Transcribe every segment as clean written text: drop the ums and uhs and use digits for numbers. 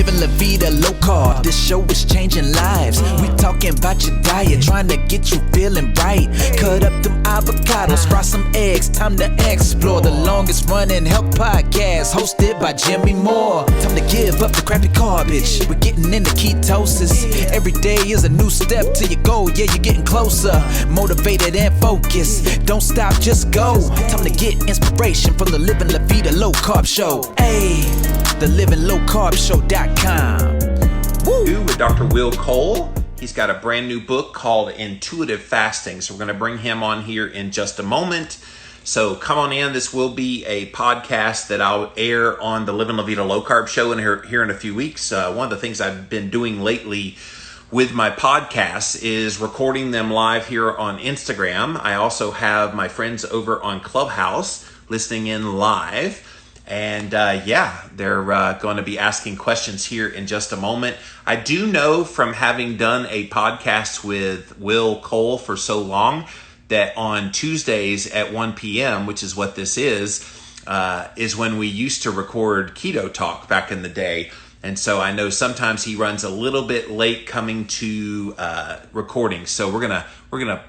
living La Vida low carb. This show is changing lives. We talking about your diet, trying to get you feeling right. Cut up them avocados, fry some eggs, time to explore the longest running health podcast, hosted by Jimmy Moore. Time to give up the crappy garbage, we're getting into ketosis. Every day is a new step to your goal, yeah, you're getting closer. Motivated and focused, don't stop, just go. Time to get inspiration from the Living La Vida Low Carb Show. Hey, the livinglowcarbshow.com. Woo! With Dr. Will Cole. He's got a brand new book called Intuitive Fasting. So we're going to bring him on here in just a moment. So come on in. This will be a podcast that I'll air on the Living La Vida Low Carb Show here in a few weeks. One of the things I've been doing lately with my podcasts is recording them live here on Instagram. I also have my friends over on Clubhouse listening in live. And they're going to be asking questions here in just a moment. I do know from having done a podcast with Will Cole for so long that on Tuesdays at 1 p.m., which is what this is when we used to record Keto Talk back in the day. And so I know sometimes he runs a little bit late coming to recording. So we're gonna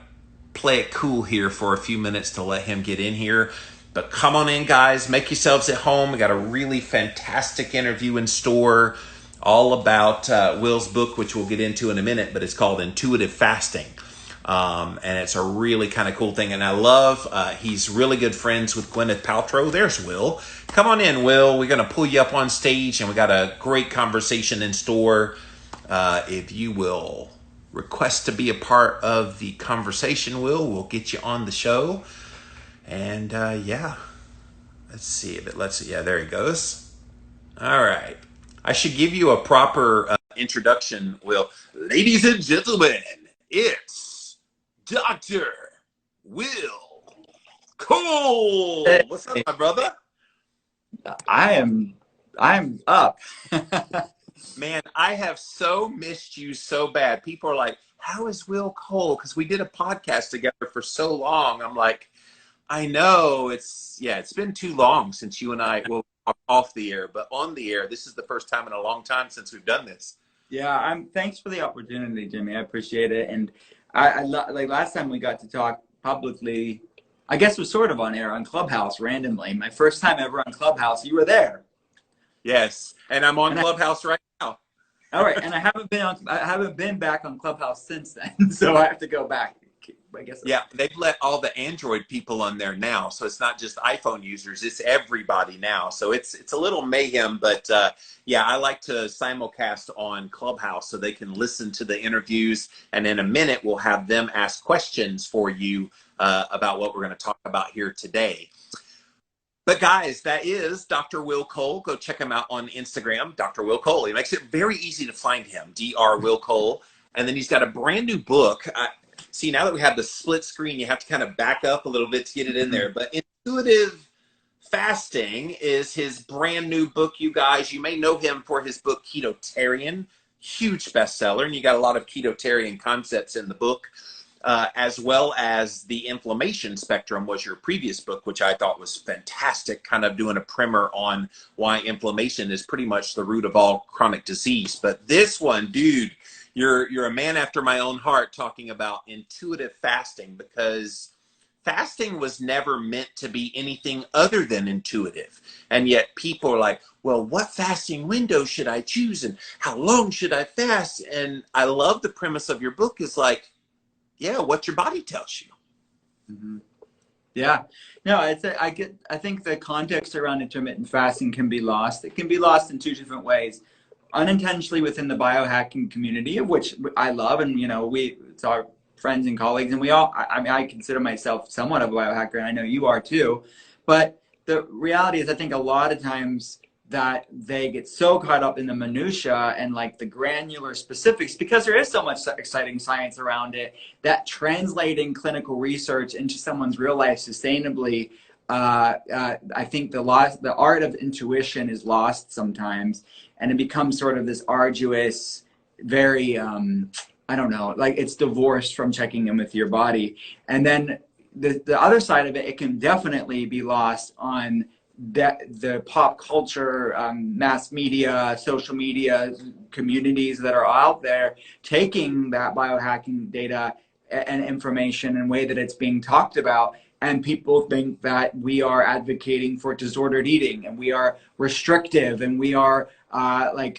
play it cool here for a few minutes to let him get in here. But come on in, guys. Make yourselves at home. We got a really fantastic interview in store all about Will's book, which we'll get into in a minute, but it's called Intuitive Fasting. And it's a really kind of cool thing. And I love, he's really good friends with Gwyneth Paltrow. There's Will. Come on in, Will. We're going to pull you up on stage, and we got a great conversation in store. If you will request to be a part of the conversation, we'll get you on the show. And let's see if it lets it. Yeah, there he goes. All right. I should give you a proper introduction, Will. Ladies and gentlemen, it's Dr. Will Cole. Hey. What's up, my brother? I'm up. Man, I have so missed you so bad. People are like, how is Will Cole? Because we did a podcast together for so long. I'm like, I know it's been too long since you and I will off the air, but on the air, this is the first time in a long time since we've done this. Yeah, thanks for the opportunity, Jimmy. I appreciate it. And I like last time we got to talk publicly, I guess it was sort of on air on Clubhouse randomly. My first time ever on Clubhouse, you were there. Yes, and I'm on Clubhouse right now. All right, and I haven't been back on Clubhouse since then, so I have to go back. I guess. Yeah, they've let all the Android people on there now, so it's not just iPhone users; it's everybody now. So it's a little mayhem, but I like to simulcast on Clubhouse so they can listen to the interviews, and in a minute we'll have them ask questions for you about what we're going to talk about here today. But guys, that is Dr. Will Cole. Go check him out on Instagram, Dr. Will Cole. He makes it very easy to find him, Dr. Will Cole, and then he's got a brand new book. See, now that we have the split screen, you have to kind of back up a little bit to get it in there. But Intuitive Fasting is his brand new book, you guys. You may know him for his book, KETOTARIAN, huge bestseller. And you got a lot of ketotarian concepts in the book, as well as The Inflammation Spectrum was your previous book, which I thought was fantastic, kind of doing a primer on why inflammation is pretty much the root of all chronic disease. But this one, dude, You're a man after my own heart talking about intuitive fasting, because fasting was never meant to be anything other than intuitive. And yet people are like, well, what fasting window should I choose? And how long should I fast? And I love the premise of your book is like, yeah, what your body tells you. Mm-hmm. Yeah, no, I think the context around intermittent fasting can be lost. It can be lost in two different ways. Unintentionally within the biohacking community, of which I love, and it's our friends and colleagues, and I consider myself somewhat of a biohacker, and I know you are too. But the reality is, I think a lot of times that they get so caught up in the minutia and like the granular specifics, because there is so much exciting science around it, that translating clinical research into someone's real life sustainably, I think the art of intuition is lost sometimes. And it becomes sort of this arduous, very, I don't know, like it's divorced from checking in with your body. And then the other side of it, it can definitely be lost on that the pop culture, mass media, social media communities that are out there taking that biohacking data and information in a way that it's being talked about. And people think that we are advocating for disordered eating and we are restrictive and we are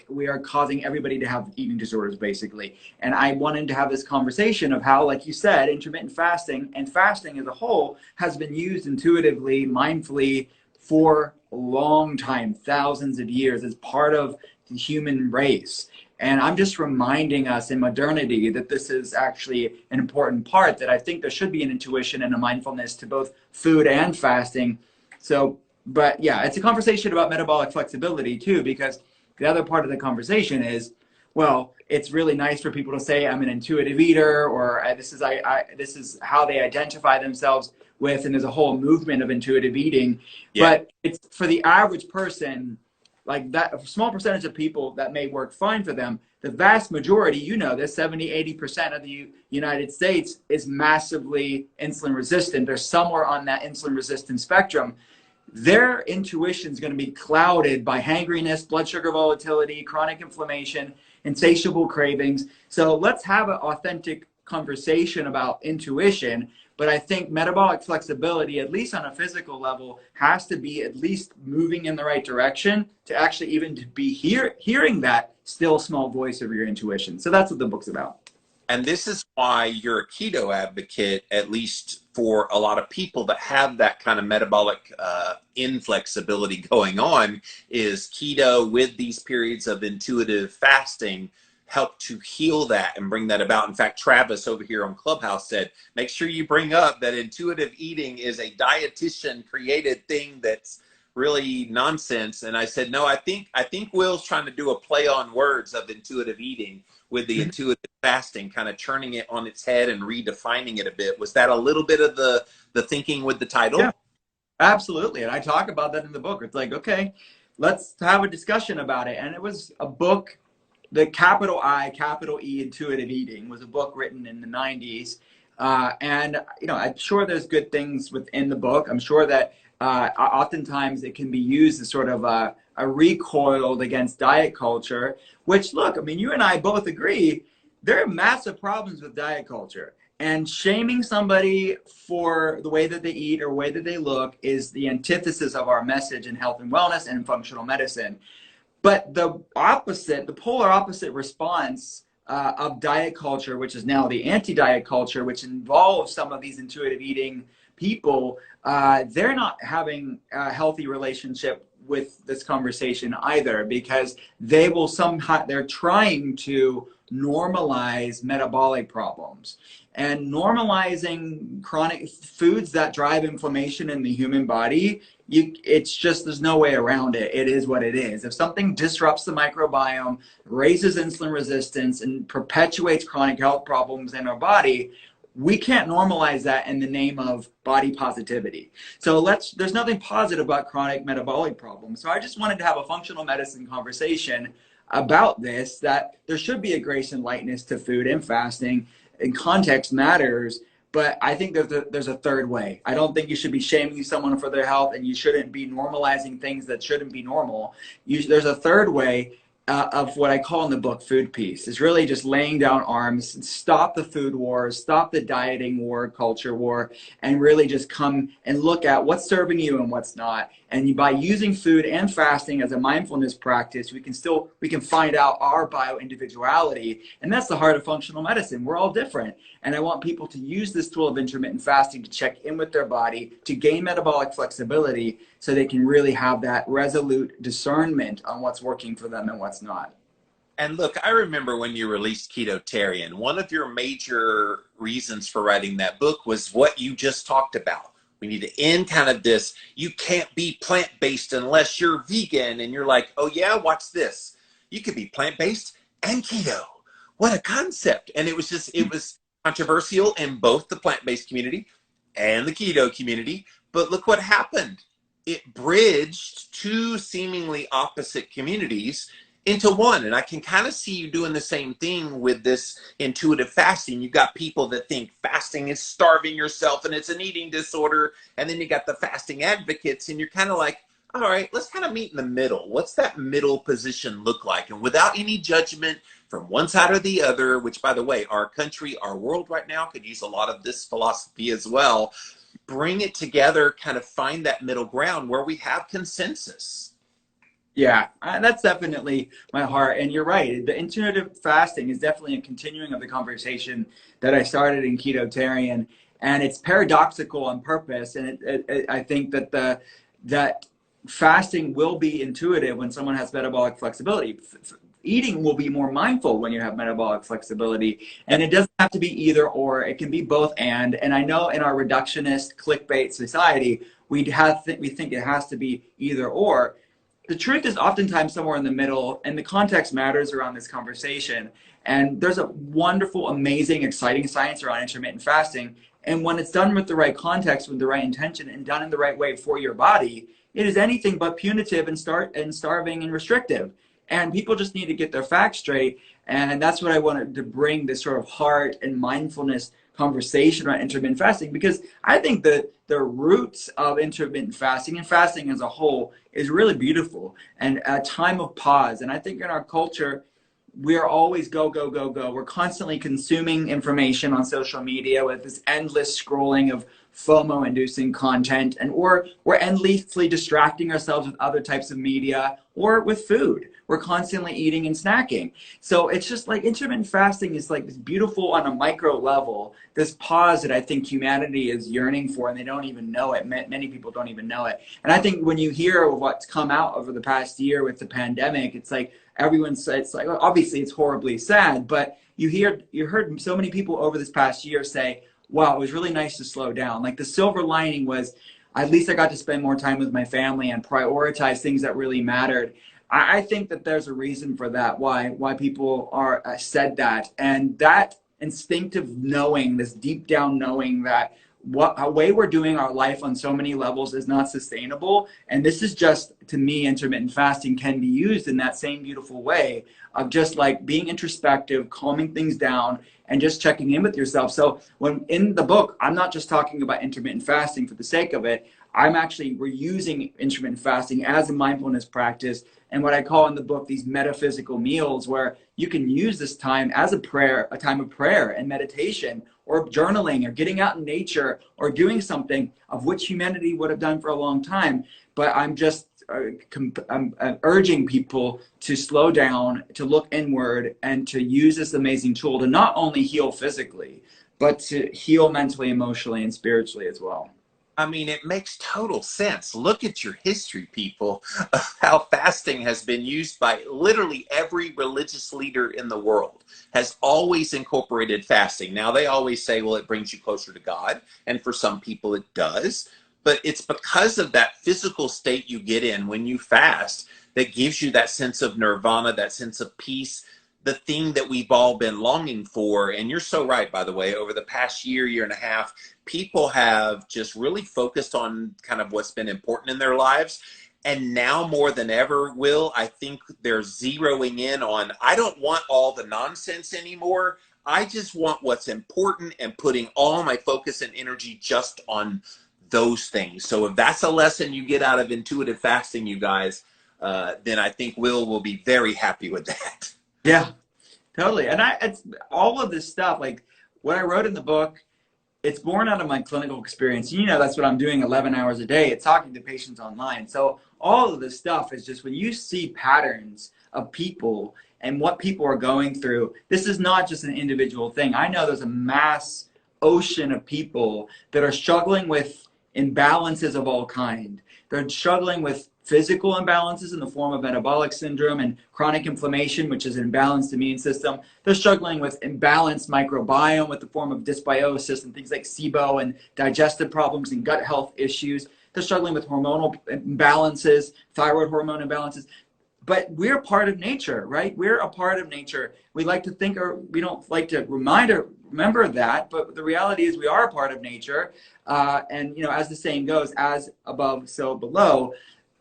we are causing everybody to have eating disorders, basically. And I wanted to have this conversation of how, like you said, intermittent fasting and fasting as a whole has been used intuitively, mindfully for a long time, thousands of years, as part of the human race. And I'm just reminding us in modernity that this is actually an important part, that I think there should be an intuition and a mindfulness to both food and fasting. So, but yeah, it's a conversation about metabolic flexibility too, because the other part of the conversation is, well, it's really nice for people to say I'm an intuitive eater, or this is how they identify themselves with, and there's a whole movement of intuitive eating. Yeah. But it's for the average person, like that, a small percentage of people that may work fine for them. The vast majority, you know, this 70–80% of the United States is massively insulin resistant. They're somewhere on that insulin resistant spectrum. Their intuition is going to be clouded by hangriness, blood sugar volatility, chronic inflammation, insatiable cravings. So let's have an authentic conversation about intuition. But I think metabolic flexibility, at least on a physical level, has to be at least moving in the right direction to actually even to be hearing that still small voice of your intuition. So that's what the book's about. And this is why you're a keto advocate, at least for a lot of people that have that kind of metabolic inflexibility going on, is keto with these periods of intuitive fasting help to heal that and bring that about. In fact, Travis over here on Clubhouse said, make sure you bring up that intuitive eating is a dietitian created thing that's really nonsense. And I said, no, I think Will's trying to do a play on words of intuitive eating with the intuitive fasting, kind of turning it on its head and redefining it a bit. Was that a little bit of the thinking with the title? Yeah, absolutely. And I talk about that in the book. It's like, okay, let's have a discussion about it. And it was a book. The capital I, capital E, Intuitive Eating was a book written in the 90s. And, you know, I'm sure there's good things within the book. I'm sure that oftentimes it can be used as sort of a recoil against diet culture, which, look, I mean, you and I both agree there are massive problems with diet culture. And shaming somebody for the way that they eat or the way that they look is the antithesis of our message in health and wellness and functional medicine. But the opposite, the polar opposite response of diet culture, which is now the anti-diet culture, which involves some of these intuitive eating people, they're not having a healthy relationship with this conversation either, because they will somehow, they're trying to normalize metabolic problems. And normalizing chronic foods that drive inflammation in the human body, it's just, there's no way around it. It is what it is. If something disrupts the microbiome, raises insulin resistance, and perpetuates chronic health problems in our body, we can't normalize that in the name of body positivity. So there's nothing positive about chronic metabolic problems. So I just wanted to have a functional medicine conversation about this, that there should be a grace and lightness to food and fasting, and context matters. But I think there's a third way. I don't think you should be shaming someone for their health, and you shouldn't be normalizing things that shouldn't be normal. There's a third way of what I call in the book food peace. It's really just laying down arms, stop the food wars, stop the dieting war, culture war, and really just come and look at what's serving you and what's not. And by using food and fasting as a mindfulness practice, we can find out our bio-individuality. And that's the heart of functional medicine. We're all different. And I want people to use this tool of intermittent fasting to check in with their body, to gain metabolic flexibility, so they can really have that resolute discernment on what's working for them and what's not. And look, I remember when you released KETOTARIAN, one of your major reasons for writing that book was what you just talked about. We need to end kind of this, you can't be plant-based unless you're vegan. And you're like, oh yeah, watch this. You could be plant-based and keto. What a concept. And it was controversial in both the plant-based community and the keto community. But look what happened. It bridged two seemingly opposite communities into one. And I can kind of see you doing the same thing with this intuitive fasting. You've got people that think fasting is starving yourself and it's an eating disorder. And then you got the fasting advocates, and you're kind of like, All right, let's kind of meet in the middle. What's that middle position look like? And without any judgment from one side or the other, which, by the way, our country, our world right now could use a lot of this philosophy as well. Bring it together, kind of find that middle ground where we have consensus. Yeah, that's definitely my heart. And you're right. The intuitive fasting is definitely a continuing of the conversation that I started in KETOTARIAN. And it's paradoxical on purpose. And I think that that fasting will be intuitive when someone has metabolic flexibility. Eating will be more mindful when you have metabolic flexibility. And it doesn't have to be either or. It can be both and. And I know in our reductionist clickbait society, we think it has to be either or. The truth is oftentimes somewhere in the middle, and the context matters around this conversation. And there's a wonderful, amazing, exciting science around intermittent fasting. And when it's done with the right context, with the right intention, and done in the right way for your body, it is anything but punitive and starving and restrictive. And people just need to get their facts straight. And that's what I wanted to bring, this sort of heart and mindfulness conversation around intermittent fasting, because I think that the roots of intermittent fasting and fasting as a whole is really beautiful and a time of pause. And I think in our culture, we're always go, go, go, go. We're constantly consuming information on social media with this endless scrolling of FOMO-inducing content, and we're endlessly distracting ourselves with other types of media or with food. We're constantly eating and snacking. So it's just like intermittent fasting is like this beautiful on a micro level, this pause that I think humanity is yearning for, and they don't even know it. Many people don't even know it. And I think when you hear what's come out over the past year with the pandemic, it's like it's like, obviously it's horribly sad, but you heard so many people over this past year say, wow, it was really nice to slow down. Like the silver lining was, at least I got to spend more time with my family and prioritize things that really mattered. I think that there's a reason for that, why people are said that. And that instinctive knowing, this deep down knowing that a way we're doing our life on so many levels is not sustainable. And this is just, to me, intermittent fasting can be used in that same beautiful way of just like being introspective, calming things down, and just checking in with yourself. So when in the book, I'm not just talking about intermittent fasting for the sake of it. We're using intermittent fasting as a mindfulness practice, and what I call in the book these metaphysical meals, where you can use this time as a time of prayer and meditation, or journaling, or getting out in nature, or doing something of which humanity would have done for a long time. But I'm just I'm urging people to slow down, to look inward, and to use this amazing tool to not only heal physically, but to heal mentally, emotionally, and spiritually as well. I mean, it makes total sense. Look at your history, people, of how fasting has been used by literally every religious leader in the world, has always incorporated fasting. Now, they always say, well, it brings you closer to God. And for some people, it does. But it's because of that physical state you get in when you fast that gives you that sense of nirvana, that sense of peace, the thing that we've all been longing for. And you're so right, by the way, over the past year and a half, people have just really focused on kind of what's been important in their lives. And now more than ever, Will, I think they're zeroing in on, I don't want all the nonsense anymore. I just want what's important and putting all my focus and energy just on those things. So if that's a lesson you get out of intuitive fasting, you guys, then I think will be very happy with that. Yeah, totally. And it's all of this stuff, like what I wrote in the book, it's born out of my clinical experience. You know, that's what I'm doing 11 hours a day. It's talking to patients online. So all of this stuff is just when you see patterns of people and what people are going through, this is not just an individual thing. I know there's a mass ocean of people that are struggling with imbalances of all kind. They're struggling with physical imbalances in the form of metabolic syndrome and chronic inflammation, which is an imbalanced immune system. They're struggling with imbalanced microbiome with the form of dysbiosis and things like SIBO and digestive problems and gut health issues. They're struggling with hormonal imbalances, thyroid hormone imbalances. But we're part of nature, right? We're a part of nature. We like to think, or we don't like to remember that, but the reality is we are a part of nature. And, you know, as the saying goes, as above, so below.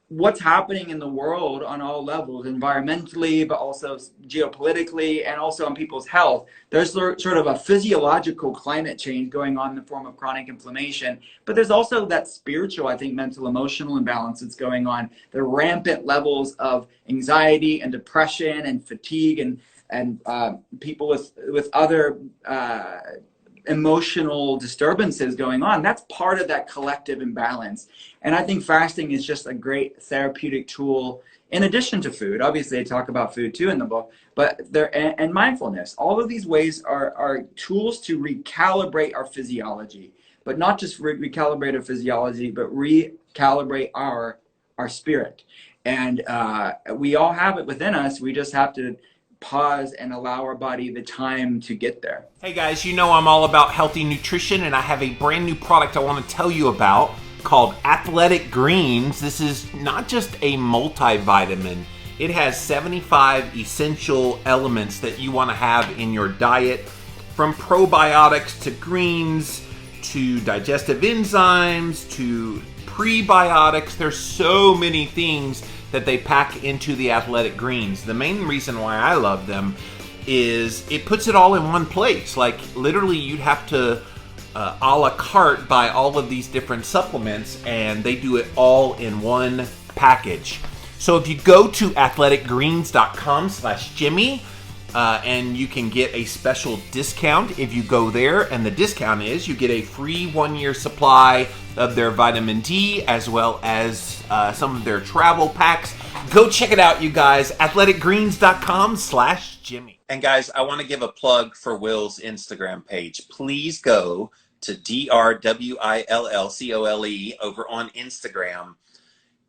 what's happening in the world on all levels, environmentally, but also geopolitically, and also on people's health. There's sort of a physiological climate change going on in the form of chronic inflammation, but there's also that spiritual, I think, mental, emotional imbalance that's going on. The rampant levels of anxiety and depression and fatigue and people with other emotional disturbances going on. That's part of that collective imbalance. And I think fasting is just a great therapeutic tool in addition to food. Obviously I talk about food too in the book, but and mindfulness. All of these ways are tools to recalibrate our physiology, but not just recalibrate our physiology, but recalibrate our spirit. And we all have it within us. We just have to pause and allow our body the time to get there. Hey guys, you know I'm all about healthy nutrition, and I have a brand new product I want to tell you about called Athletic Greens. This is not just a multivitamin. It has 75 essential elements that you want to have in your diet, from probiotics to greens to digestive enzymes to prebiotics. There's so many things that they pack into the Athletic Greens. The main reason why I love them is it puts it all in one place. Like literally you'd have to a la carte buy all of these different supplements, and they do it all in one package. So if you go to athleticgreens.com/Jimmy, and you can get a special discount if you go there, and the discount is you get a free 1-year supply of their vitamin D as well as some of their travel packs. Go check it out, you guys. athleticgreens.com/Jimmy. And guys, I want to give a plug for Will's Instagram page. Please go to DRWILLCOLE over on Instagram.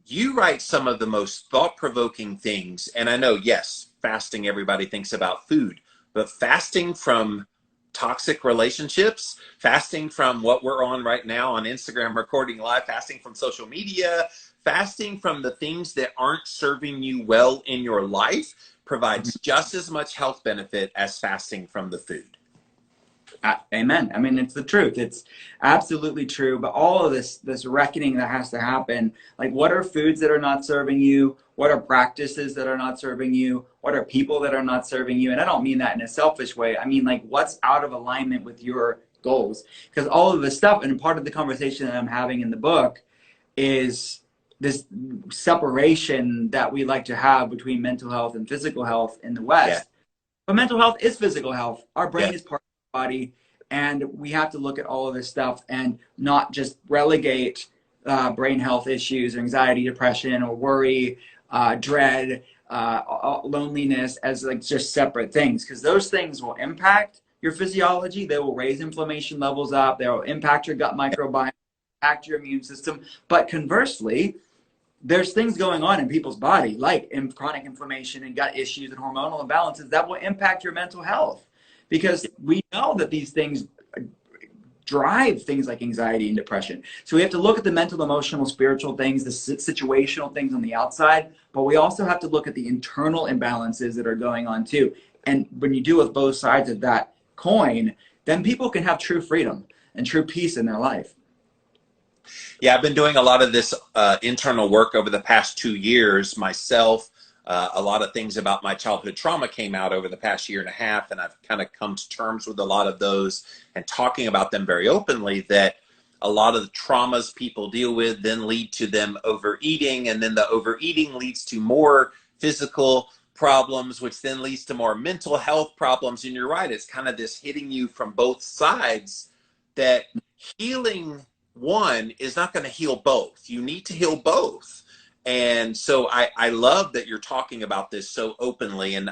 You write some of the most thought-provoking things, and I know, yes, fasting, everybody thinks about food, but fasting from toxic relationships, fasting from what we're on right now on Instagram recording live, fasting from social media, fasting from the things that aren't serving you well in your life provides just as much health benefit as fasting from the food. Amen. I mean, it's the truth. It's absolutely true. But all of this reckoning that has to happen, like what are foods that are not serving you? What are practices that are not serving you? What are people that are not serving you? And I don't mean that in a selfish way. I mean, like what's out of alignment with your goals? Because all of this stuff, and part of the conversation that I'm having in the book is this separation that we like to have between mental health and physical health in the West. Yeah. But mental health is physical health. Our brain is part body, and we have to look at all of this stuff and not just relegate brain health issues, anxiety, depression, or worry, dread, loneliness as like just separate things, because those things will impact your physiology. They will raise inflammation levels up. They will impact your gut microbiome, impact your immune system. But conversely, there's things going on in people's body like chronic inflammation and gut issues and hormonal imbalances that will impact your mental health. Because we know that these things drive things like anxiety and depression. So we have to look at the mental, emotional, spiritual things, the situational things on the outside, but we also have to look at the internal imbalances that are going on too. And when you deal with both sides of that coin, then people can have true freedom and true peace in their life. Yeah, I've been doing a lot of this internal work over the past 2 years myself. A lot of things about my childhood trauma came out over the past 1.5 years, and I've kind of come to terms with a lot of those and talking about them very openly, that a lot of the traumas people deal with then lead to them overeating, and then the overeating leads to more physical problems, which then leads to more mental health problems. And you're right, it's kind of this hitting you from both sides, that healing one is not going to heal both. You need to heal both. And so I love that you're talking about this so openly, and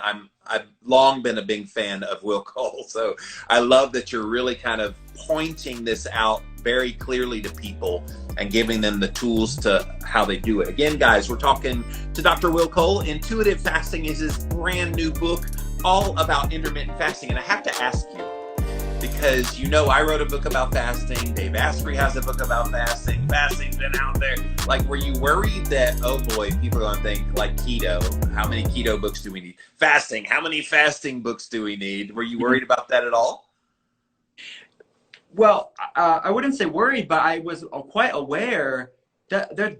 I've long been a big fan of Will Cole. So I love that you're really kind of pointing this out very clearly to people and giving them the tools to how they do it. Again, guys, we're talking to Dr. Will Cole. Intuitive Fasting is his brand new book all about intermittent fasting. And I have to ask you, because you know I wrote a book about fasting, Dave Asprey has a book about fasting, fasting's been out there. Like, were you worried that, oh boy, people are going to think like keto, how many keto books do we need? Fasting, how many fasting books do we need? Were you worried about that at all? Well, I wouldn't say worried, but I was quite aware that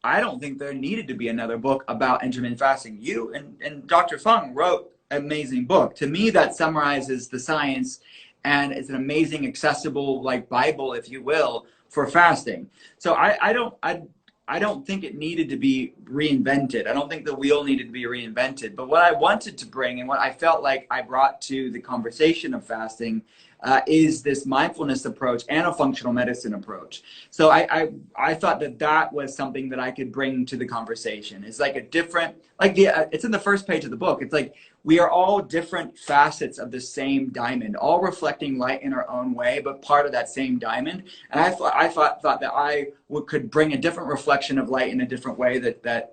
I don't think there needed to be another book about intermittent fasting. You and Dr. Fung wrote an amazing book. To me, that summarizes the science, and it's an amazing, accessible, like Bible, if you will, for fasting. So I don't think it needed to be reinvented. I don't think the wheel needed to be reinvented. But what I wanted to bring, and what I felt like I brought to the conversation of fasting, is this mindfulness approach and a functional medicine approach. So I thought that was something that I could bring to the conversation. It's like a different, like it's in the first page of the book. It's like we are all different facets of the same diamond, all reflecting light in our own way, but part of that same diamond. And I thought that I could bring a different reflection of light in a different way that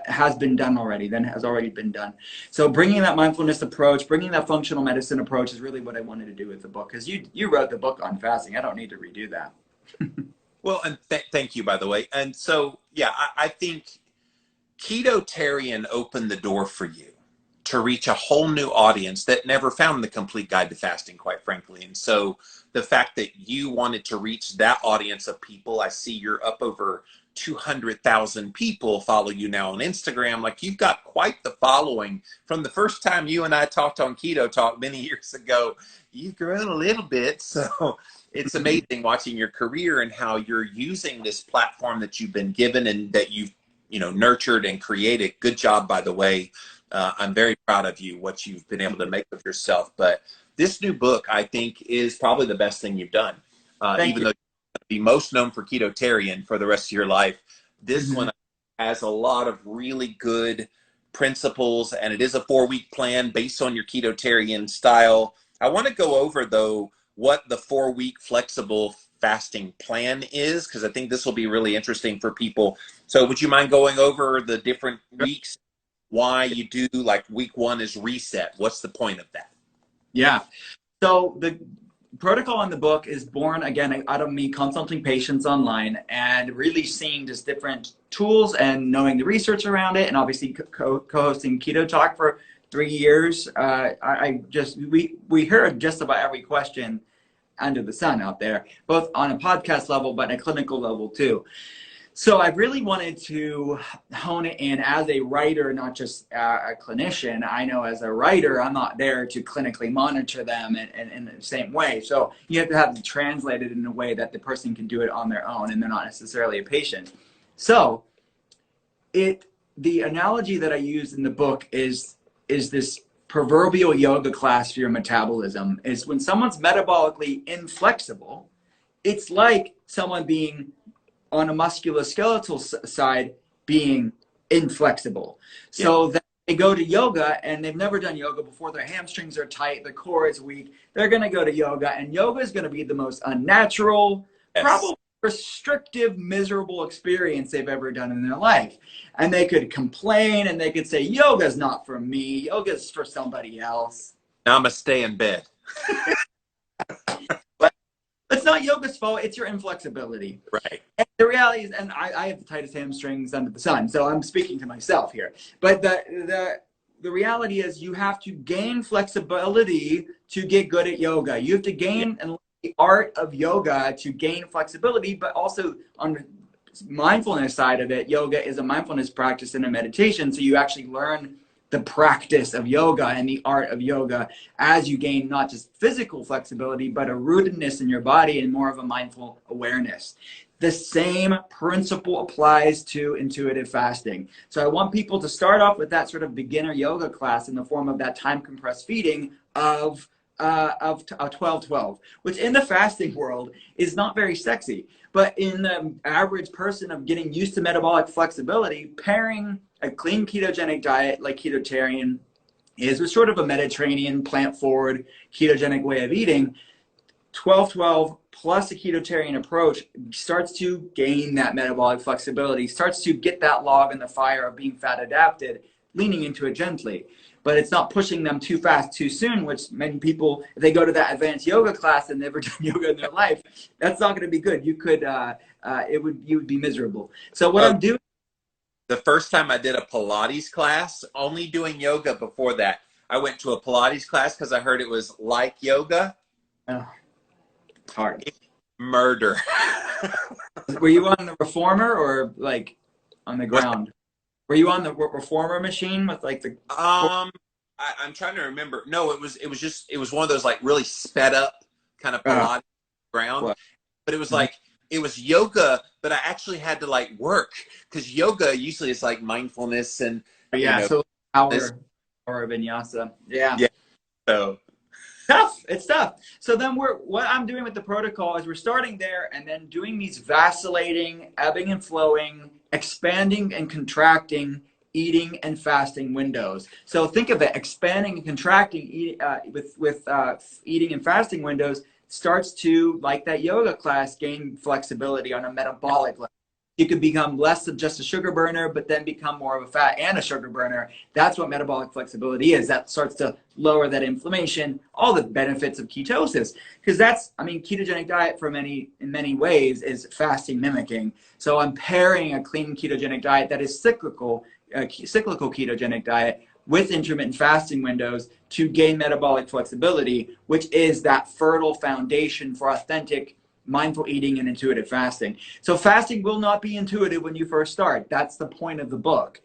has been done already, has already been done. So bringing that mindfulness approach, bringing that functional medicine approach is really what I wanted to do with the book, because you wrote the book on fasting. I don't need to redo that. Well, and thank you, by the way. And so, yeah, I think KETOTARIAN opened the door for you to reach a whole new audience that never found the complete guide to fasting, quite frankly. And so the fact that you wanted to reach that audience of people, I see you're up over 200,000 people follow you now on Instagram. Like, you've got quite the following. From the first time you and I talked on Keto Talk many years ago, you've grown a little bit. So it's amazing watching your career and how you're using this platform that you've been given and that you've, nurtured and created. Good job, by the way. I'm very proud of you, what you've been able to make of yourself. But this new book, I think, is probably the best thing you've done. Even though you'll be most known for KETOTARIAN for the rest of your life, this one has a lot of really good principles, and it is a 4-week plan based on your KETOTARIAN style. I want to go over, though, what the 4-week flexible fasting plan is, because I think this will be really interesting for people. So would you mind going over the different weeks? Why you do, like, week 1 is reset? What's the point of that? Yeah. So the protocol in the book is born, again, out of me consulting patients online and really seeing just different tools and knowing the research around it, and obviously co-hosting Keto Talk for 3 years. We heard just about every question under the sun out there, both on a podcast level, but at a clinical level too. So I really wanted to hone it in as a writer, not just a clinician. I know as a writer, I'm not there to clinically monitor them in the same way. So you have to have it translated in a way that the person can do it on their own and they're not necessarily a patient. So the analogy that I use in the book is this proverbial yoga class for your metabolism. Is when someone's metabolically inflexible, it's like someone being on a musculoskeletal side being inflexible. So that they go to yoga and they've never done yoga before, their hamstrings are tight, their core is weak, they're going to go to yoga, and yoga is going to be the most unnatural, probably restrictive, miserable experience they've ever done in their life. And they could complain and they could say, yoga's not for me, yoga's for somebody else. Namaste in bed. It's not yoga's fault, it's your inflexibility. Right. And the reality is, and I have the tightest hamstrings under the sun, so I'm speaking to myself here. But the reality is you have to gain flexibility to get good at yoga. You have to gain the art of yoga to gain flexibility, but also on the mindfulness side of it, yoga is a mindfulness practice and a meditation. So you actually learn the practice of yoga and the art of yoga as you gain not just physical flexibility, but a rootedness in your body and more of a mindful awareness. The same principle applies to intuitive fasting. So I want people to start off with that sort of beginner yoga class in the form of that time compressed feeding of 12-12, which in the fasting world is not very sexy. But in the average person of getting used to metabolic flexibility, pairing a clean ketogenic diet like KETOTARIAN is with sort of a Mediterranean, plant-forward, ketogenic way of eating, 12-12 plus a KETOTARIAN approach starts to gain that metabolic flexibility, starts to get that log in the fire of being fat adapted, leaning into it gently. But it's not pushing them too fast too soon, which many people, if they go to that advanced yoga class and never done yoga in their life, that's not going to be good. You could, you would be miserable. So what I'm doing. The first time I did a Pilates class, only doing yoga before that, I went to a Pilates class because I heard it was like yoga. Oh, hard. Murder. Were you on the reformer or like on the What? ground? Were you on the reformer machine with like the? I'm trying to remember. No, it was one of those like really sped up kind of Uh, Pilates ground, what? but it was like it was yoga, but I actually had to like work because yoga usually is like mindfulness and you Yeah. know So this. hour vinyasa. Yeah. Yeah. So Tough. It's tough. So then what I'm doing with the protocol is we're starting there and then doing these vacillating, ebbing and flowing, expanding and contracting, eating and fasting windows. So think of it, expanding and contracting with eating and fasting windows starts to, like that yoga class, gain flexibility on a metabolic level. You could become less of just a sugar burner, but then become more of a fat and a sugar burner. That's what metabolic flexibility is. That starts to lower that inflammation, all the benefits of ketosis. Because that's, I mean, ketogenic diet in many ways is fasting mimicking. So I'm pairing a clean ketogenic diet that is cyclical ketogenic diet with intermittent fasting windows to gain metabolic flexibility, which is that fertile foundation for authentic mindful eating and intuitive fasting. So fasting will not be intuitive when you first start. That's the point of the book.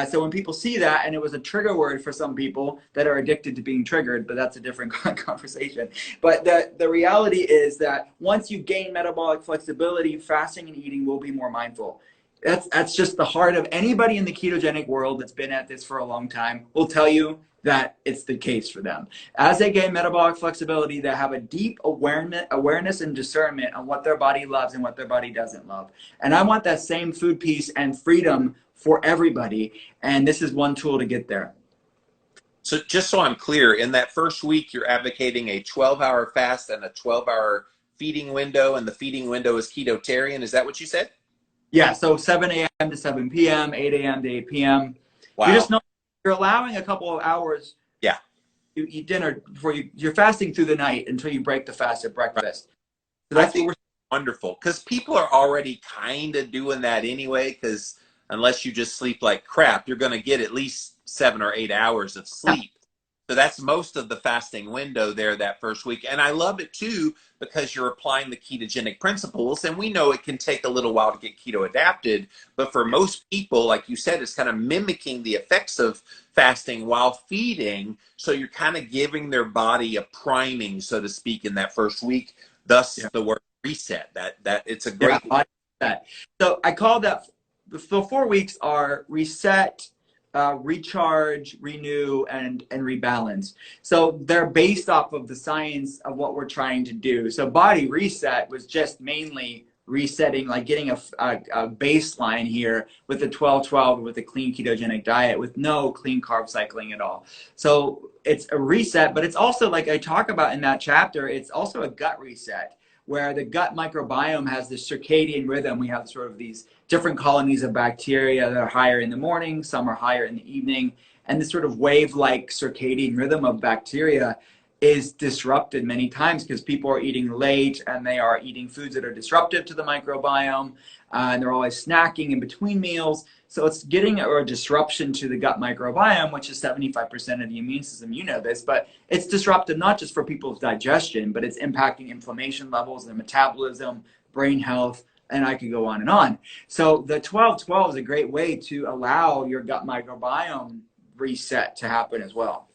So when people see that, and it was a trigger word for some people that are addicted to being triggered, but that's a different conversation. But the reality is that once you gain metabolic flexibility, fasting and eating will be more mindful. That's just the heart of anybody in the ketogenic world that's been at this for a long time will tell you that it's the case for them. As they gain metabolic flexibility, they have a deep awareness and discernment on what their body loves and what their body doesn't love. And I want that same food peace and freedom for everybody. And this is one tool to get there. so just so I'm clear, in that first week, you're advocating a 12-hour fast and a 12-hour feeding window, and the feeding window is ketotarian. Is that what you said? Yeah, so 7 a.m. to 7 p.m., 8 a.m. to 8 p.m. Wow. You're just not, you're allowing a couple of hours. Yeah. You eat dinner before you're fasting through the night until you break the fast at breakfast. So I that's think what we're. wonderful because people are already kind of doing that anyway. Because unless you just sleep like crap, you're going to get at least 7 or 8 hours of sleep. So that's most of the fasting window there that first week. And I love it too because you're applying the ketogenic principles. And we know it can take a little while to get keto adapted. But for most people, like you said, it's kind of mimicking the effects of fasting while feeding. So you're kind of giving their body a priming, so to speak, in that first week. Thus, the word reset. That it's a great. Yeah, that. So I call that the 4 weeks are reset, recharge, renew, and rebalance. So they're based off of the science of what we're trying to do. So body reset was just mainly resetting, like getting a baseline here with the 12-12 with a clean ketogenic diet with no clean carb cycling at all. So it's a reset, but it's also, like I talk about in that chapter, it's also a gut reset where the gut microbiome has this circadian rhythm. We have sort of these different colonies of bacteria that are higher in the morning, some are higher in the evening, and this sort of wave-like circadian rhythm of bacteria is disrupted many times because people are eating late and they are eating foods that are disruptive to the microbiome, and they're always snacking in between meals. So it's getting a disruption to the gut microbiome, which is 75% of the immune system. You know this, but it's disruptive not just for people's digestion, but it's impacting inflammation levels, their metabolism, brain health, and I could go on and on. So the 12-12 is a great way to allow your gut microbiome reset to happen as well.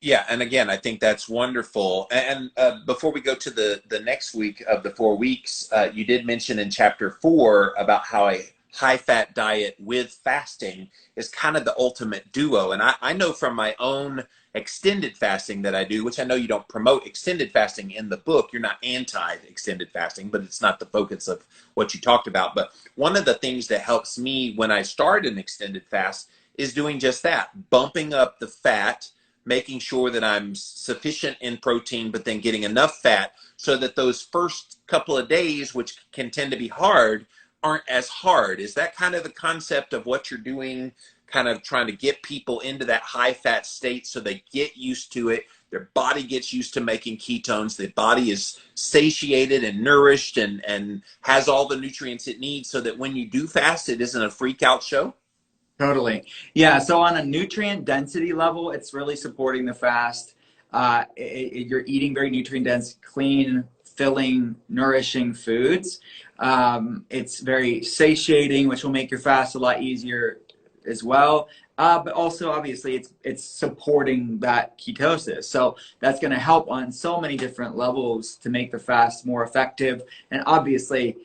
Yeah, and again, I think that's wonderful. And before we go to the next week of the 4 weeks, you did mention in chapter 4 about how a high-fat diet with fasting is kind of the ultimate duo. And I know from my own extended fasting that I do, which I know you don't promote extended fasting in the book. You're not anti-extended fasting, but it's not the focus of what you talked about. But one of the things that helps me when I start an extended fast is doing just that, bumping up the fat, making sure that I'm sufficient in protein, but then getting enough fat so that those first couple of days, which can tend to be hard, aren't as hard. Is that kind of the concept of what you're doing, kind of trying to get people into that high fat state so they get used to it, their body gets used to making ketones, the body is satiated and nourished and has all the nutrients it needs so that when you do fast, it isn't a freak out show? Totally. Yeah. So on a nutrient density level, it's really supporting the fast. You're eating very nutrient dense, clean, filling, nourishing foods. It's very satiating, which will make your fast a lot easier as well. But also, obviously, it's supporting that ketosis. So that's going to help on so many different levels to make the fast more effective. And obviously,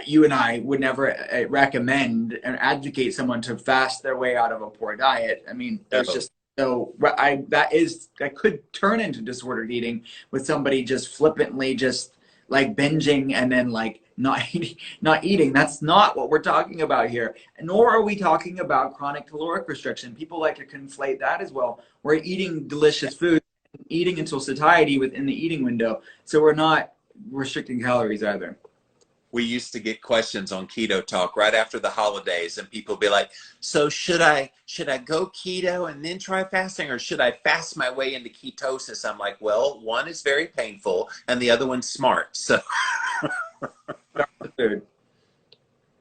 you and I would never recommend and advocate someone to fast their way out of a poor diet. I mean, there's just that could turn into disordered eating with somebody just flippantly just like binging and then like not eating. That's not what we're talking about here. Nor are we talking about chronic caloric restriction. People like to conflate that as well. We're eating delicious food, eating until satiety within the eating window. So we're not restricting calories either. We used to get questions on Keto Talk right after the holidays, and people be like, so should I go keto and then try fasting, or should I fast my way into ketosis? I'm like, well, one is very painful and the other one's smart. So food.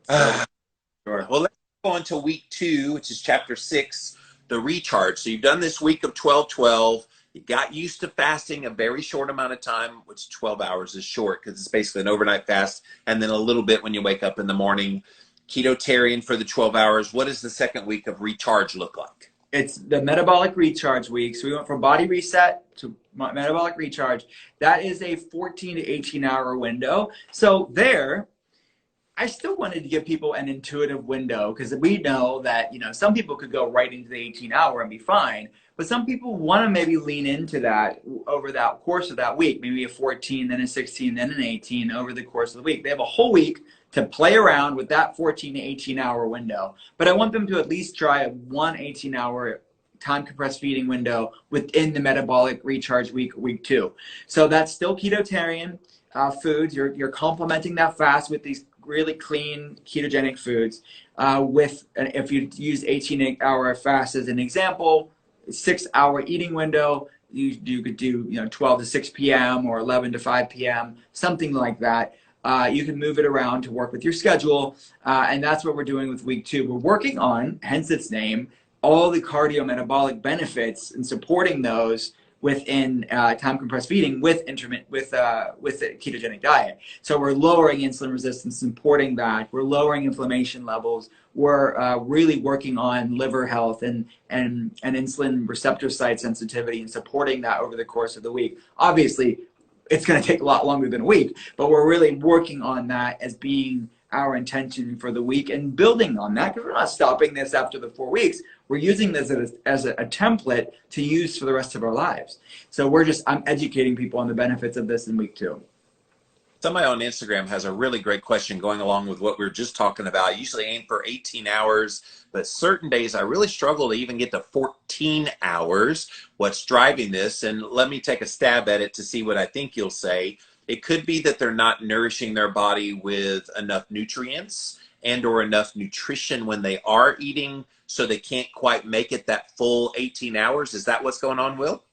Sure. Well, let's go on to week 2, which is chapter 6, the recharge. So you've done this week of 12-12. You got used to fasting a very short amount of time, which 12 hours is short because it's basically an overnight fast, and then a little bit when you wake up in the morning. KETOTARIAN for the 12 hours. What does the second week of recharge look like? It's the metabolic recharge week. So we went from body reset to metabolic recharge. That is a 14 to 18 hour window. So there, I still wanted to give people an intuitive window because we know that, you know, some people could go right into the 18 hour and be fine. But some people want to maybe lean into that over that course of that week, maybe a 14, then a 16, then an 18 over the course of the week. They have a whole week to play around with that 14 to 18 hour window. But I want them to at least try one 18 hour time compressed feeding window within the metabolic recharge week 2. So that's still ketotarian foods. You're complementing that fast with these really clean ketogenic foods. If you use 18 hour fast as an example, 6 hour eating window, you could do 12 to 6 p.m. or 11 to 5 p.m., something like that. You can move it around to work with your schedule, and that's what we're doing with week 2. We're working on, hence its name, all the cardiometabolic benefits and supporting those within time compressed feeding with the ketogenic diet. So we're lowering insulin resistance, supporting that. We're lowering inflammation levels. We're really working on liver health and insulin receptor site sensitivity and supporting that over the course of the week. Obviously, it's going to take a lot longer than a week, but we're really working on that as being our intention for the week and building on that, because we're not stopping this after the 4 weeks. We're using this as a template to use for the rest of our lives. So I'm educating people on the benefits of this in week 2. Somebody on Instagram has a really great question going along with what we were just talking about. I usually aim for 18 hours, but certain days I really struggle to even get to 14 hours. What's driving this? And let me take a stab at it to see what I think you'll say. It could be that they're not nourishing their body with enough nutrients and or enough nutrition when they are eating, so they can't quite make it that full 18 hours. Is that what's going on, Will?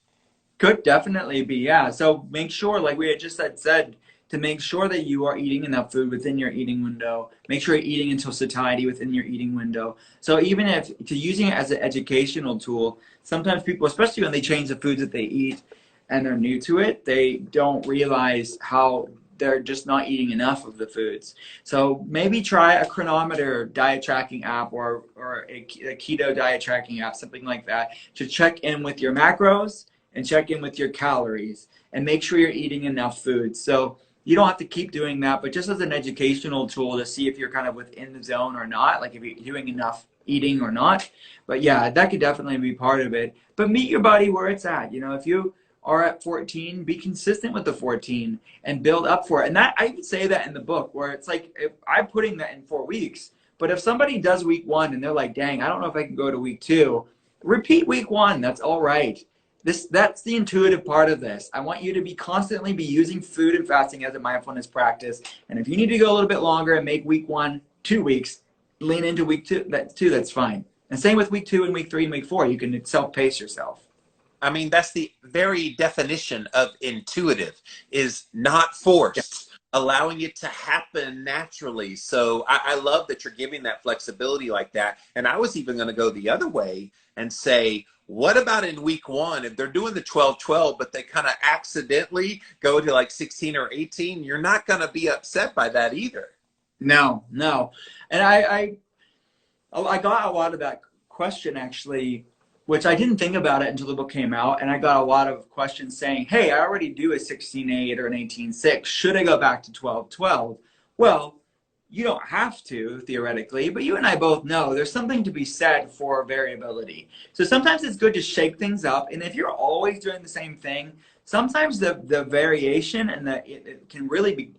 Could definitely be, yeah. So make sure, like we had just said, to make sure that you are eating enough food within your eating window. Make sure you're eating until satiety within your eating window. So even using it as an educational tool, sometimes people, especially when they change the foods that they eat and they're new to it, they don't realize how they're just not eating enough of the foods. So maybe try a chronometer diet tracking app or a keto diet tracking app, something like that, to check in with your macros and check in with your calories and make sure you're eating enough food. So you don't have to keep doing that, but just as an educational tool to see if you're kind of within the zone or not, like if you're doing enough eating or not. But yeah, that could definitely be part of it. But meet your body where it's at. If you are at 14, be consistent with the 14 and build up for it. And that, I even say that in the book, where it's like, if I'm putting that in 4 weeks, but if somebody does week 1 and they're like, dang, I don't know if I can go to week 2, repeat week 1. That's all right. That's the intuitive part of this. I want you to constantly be using food and fasting as a mindfulness practice. And if you need to go a little bit longer and make week 1 2 weeks, lean into week 2. That's fine. And same with week 2 and week 3 and week 4. You can self-pace yourself. I mean, that's the very definition of intuitive, is not forced. allowing it to happen naturally. So I love that you're giving that flexibility like that. And I was even going to go the other way and say, what about in week 1, if they're doing the 12-12, but they kind of accidentally go to like 16 or 18, you're not going to be upset by that either. No, no. And I got a lot of that question actually, which I didn't think about it until the book came out. And I got a lot of questions saying, hey, I already do a 16-8 or an 18-6. Should I go back to 12-12? Well, you don't have to theoretically, but you and I both know there's something to be said for variability. So sometimes it's good to shake things up. And if you're always doing the same thing, sometimes the variation and it can really be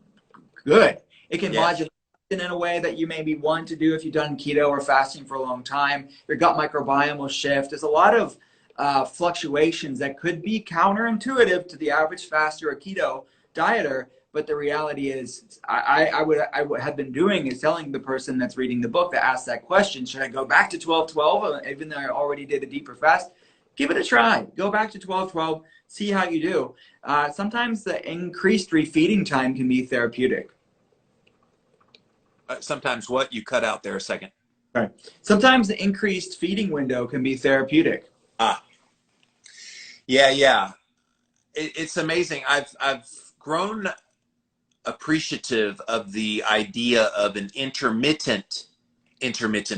good. It can modulate in a way that you maybe want to do if you've done keto or fasting for a long time. Your gut microbiome will shift. There's a lot of fluctuations that could be counterintuitive to the average faster or keto dieter. But the reality is, I would have been doing is telling the person that's reading the book that asked that question, should I go back to 12-12, even though I already did a deeper fast? Give it a try. Go back to 12-12, see how you do. Sometimes the increased refeeding time can be therapeutic. Sometimes what? You cut out there a second. Right. Sometimes the increased feeding window can be therapeutic. Yeah. It's amazing. I've grown appreciative of the idea of an intermittent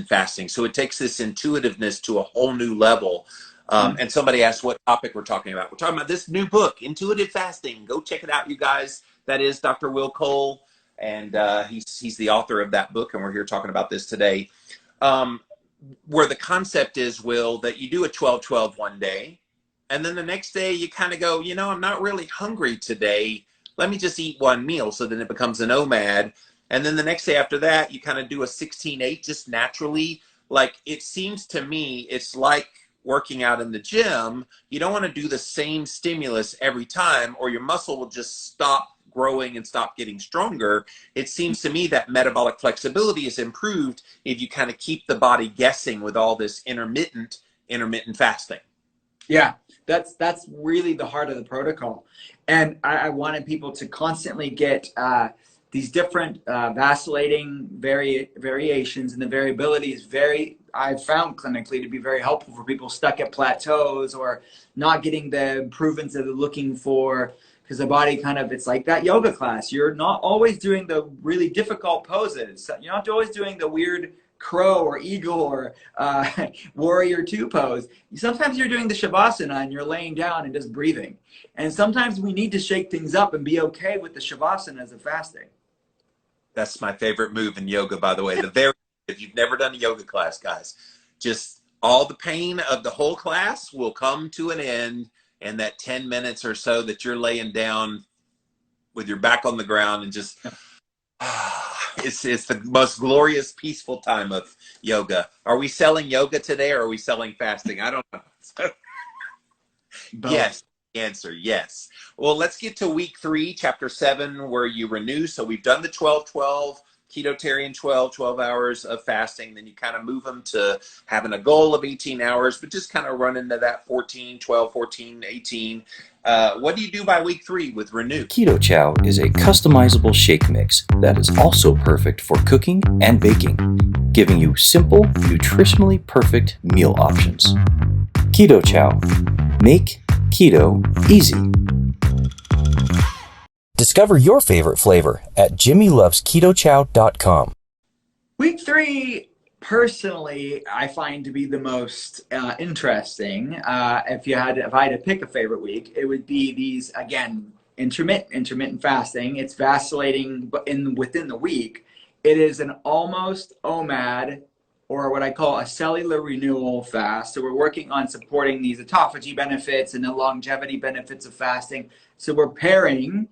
fasting. So it takes this intuitiveness to a whole new level. And somebody asked what topic we're talking about. We're talking about this new book, Intuitive Fasting. Go check it out, you guys. That is Dr. Will Cole. And he's the author of that book, and we're here talking about this today. Where the concept is, Will, that you do a 12-12 one day, and then the next day you kind of go, I'm not really hungry today. Let me just eat one meal. So then it becomes an OMAD. And then the next day after that, you kind of do a 16-8 just naturally. Like, it seems to me, it's like working out in the gym. You don't want to do the same stimulus every time, or your muscle will just stop growing and stop getting stronger. It seems to me that metabolic flexibility is improved if you kind of keep the body guessing with all this intermittent fasting. Yeah, that's really the heart of the protocol. And I wanted people to constantly get these different vacillating variations, and the variability is I've found clinically to be very helpful for people stuck at plateaus or not getting the improvements that they're looking for. Because the body it's like that yoga class. You're not always doing the really difficult poses. You're not always doing the weird crow or eagle or warrior 2 pose. Sometimes you're doing the shavasana and you're laying down and just breathing. And sometimes we need to shake things up and be okay with the shavasana as a fasting. That's my favorite move in yoga, by the way. If you've never done a yoga class, guys, just all the pain of the whole class will come to an end. And that 10 minutes or so that you're laying down with your back on the ground and just, it's the most glorious, peaceful time of yoga. Are we selling yoga today, or are we selling fasting? I don't know. Yes. Answer, yes. Well, let's get to week 3, chapter 7, where you renew. So we've done the 12-12. KETOTARIAN 12 hours of fasting. Then you kind of move them to having a goal of 18 hours, but just kind of run into that 14, 12, 14, 18. What do you do by week 3 with Renew? Keto Chow is a customizable shake mix that is also perfect for cooking and baking, giving you simple, nutritionally perfect meal options. Keto Chow. Make keto easy. Discover your favorite flavor at jimmylovesketochow.com. Week 3, personally, I find to be the most interesting. If I had to pick a favorite week, it would be these, again, intermittent fasting. It's vacillating within the week. It is an almost OMAD, or what I call a cellular renewal fast. So we're working on supporting these autophagy benefits and the longevity benefits of fasting. So we're pairing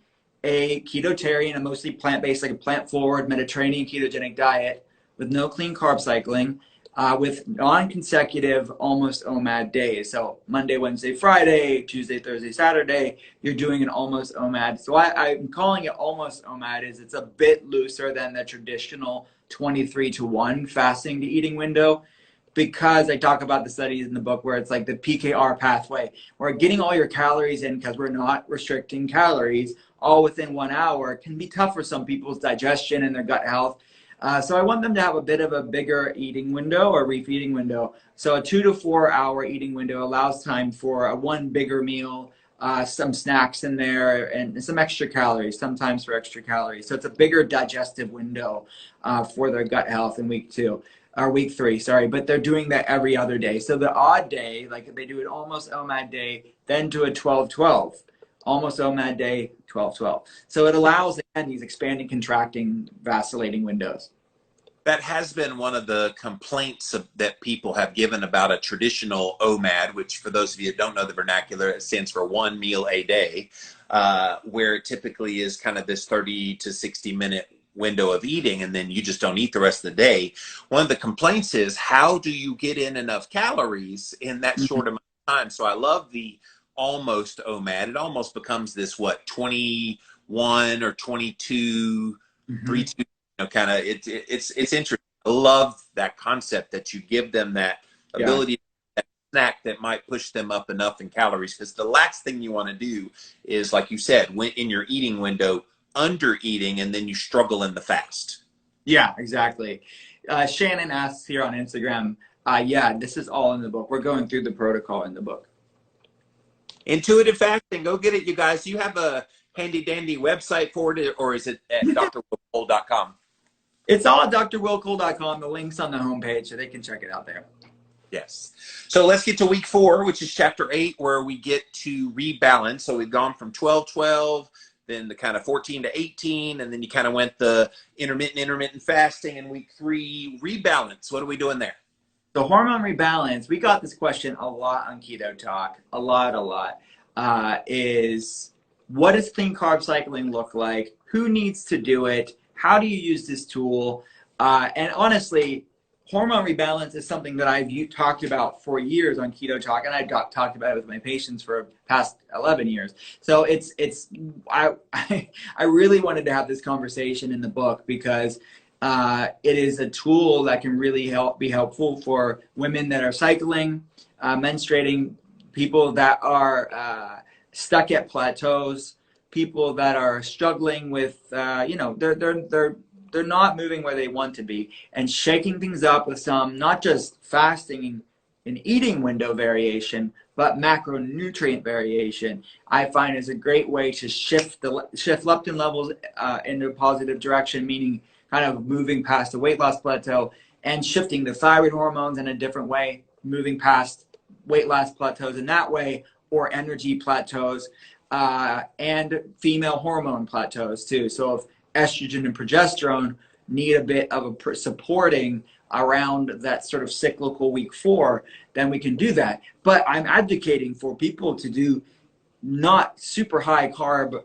a ketotarian, a mostly plant-based, like a plant-forward Mediterranean ketogenic diet with no clean carb cycling, with non-consecutive almost OMAD days. So Monday, Wednesday, Friday, Tuesday, Thursday, Saturday, you're doing an almost OMAD. So I'm calling it almost OMAD is it's a bit looser than the traditional 23-1 fasting to eating window. because I talk about the studies in the book where it's like the PKR pathway, where getting all your calories in, because we're not restricting calories, all within 1 hour can be tough for some people's digestion and their gut health. So I want them to have a bit of a bigger eating window or refeeding window. So a 2 to 4 hour eating window allows time for one bigger meal, some snacks in there, and some extra calories, sometimes for extra calories. So it's a bigger digestive window for their gut health in week 3, sorry, but they're doing that every other day. So the odd day, like they do an almost OMAD day, then to a 12-12, almost OMAD day, 12-12. So it allows, again, these expanding, contracting, vacillating windows. That has been one of the complaints that people have given about a traditional OMAD, which for those of you that don't know the vernacular, it stands for one meal a day, where it typically is kind of this 30 to 60 minute window of eating, and then you just don't eat the rest of the day. One of the complaints is, how do you get in enough calories in that short amount of time? So I love the almost OMAD. It almost becomes this, 21 or 22, 3-2, kind of, it's interesting. I love that concept that you give them that ability, that snack that might push them up enough in calories, because the last thing you want to do is, like you said, when in your eating window, under eating, and then you struggle in the fast. Yeah, exactly. Shannon asks here on Instagram, this is all in the book. We're going through the protocol in the book. Intuitive fasting, go get it, you guys. You have a handy dandy website for it, or is it at drwillcole.com? It's all at drwillcole.com. The link's on the homepage, so they can check it out there. Yes. So let's get to week 4, which is chapter 8, where we get to rebalance. So we've gone from 12-12, then the kind of 14 to 18, and then you kind of went the intermittent fasting in week 3. Rebalance, what are we doing there? The hormone rebalance, we got this question a lot on Keto Talk, a lot, is what does clean carb cycling look like? Who needs to do it? How do you use this tool? And honestly, hormone rebalance is something that I've talked about for years on Keto Talk, and I've talked about it with my patients for past 11 years. So I really wanted to have this conversation in the book because it is a tool that can really be helpful for women that are cycling, menstruating, people that are stuck at plateaus, people that are struggling with, they're not moving where they want to be, and shaking things up with some, not just fasting and eating window variation, but macronutrient variation, I find is a great way to shift leptin levels into a positive direction, meaning kind of moving past the weight loss plateau and shifting the thyroid hormones in a different way, moving past weight loss plateaus in that way, or energy plateaus, and female hormone plateaus too. So if estrogen and progesterone need a bit of a supporting around that sort of cyclical week 4, then we can do that. But I'm advocating for people to do not super high carb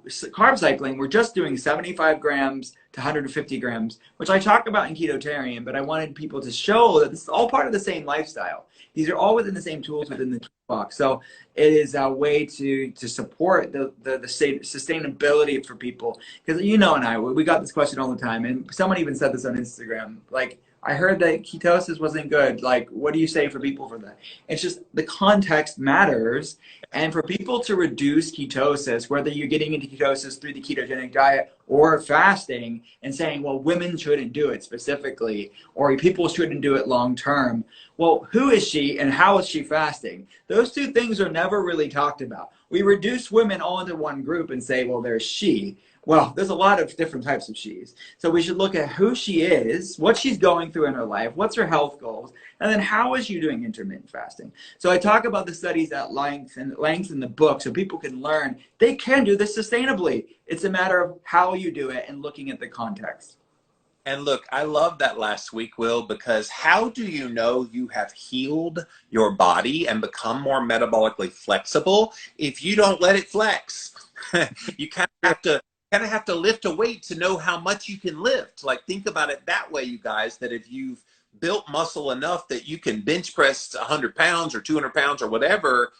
cycling. We're just doing 75 grams to 150 grams, which I talk about in KETOTARIAN, but I wanted people to show that this is all part of the same lifestyle. These are all within the same tools within the toolbox. So it is a way to support the sustainability for people. Because we got this question all the time, and someone even said this on Instagram, like, I heard that ketosis wasn't good. Like, what do you say for people for that? It's just the context matters. And for people to reduce ketosis, whether you're getting into ketosis through the ketogenic diet or fasting, and saying, well, women shouldn't do it specifically, or people shouldn't do it long term. Well, who is she and how is she fasting? Those two things are never really talked about. We reduce women all into one group and say, well, there's she. Well, there's a lot of different types of she's. So we should look at who she is, what she's going through in her life, what's her health goals, and then how is she doing intermittent fasting. So I talk about the studies at length in the book so people can learn they can do this sustainably. It's a matter of how you do it and looking at the context. And look, I love that last week, Will, because how do you know you have healed your body and become more metabolically flexible if you don't let it flex? You kind of have to lift a weight to know how much you can lift. Like, think about it that way, you guys, that if you've built muscle enough that you can bench press 100 pounds or 200 pounds or whatever,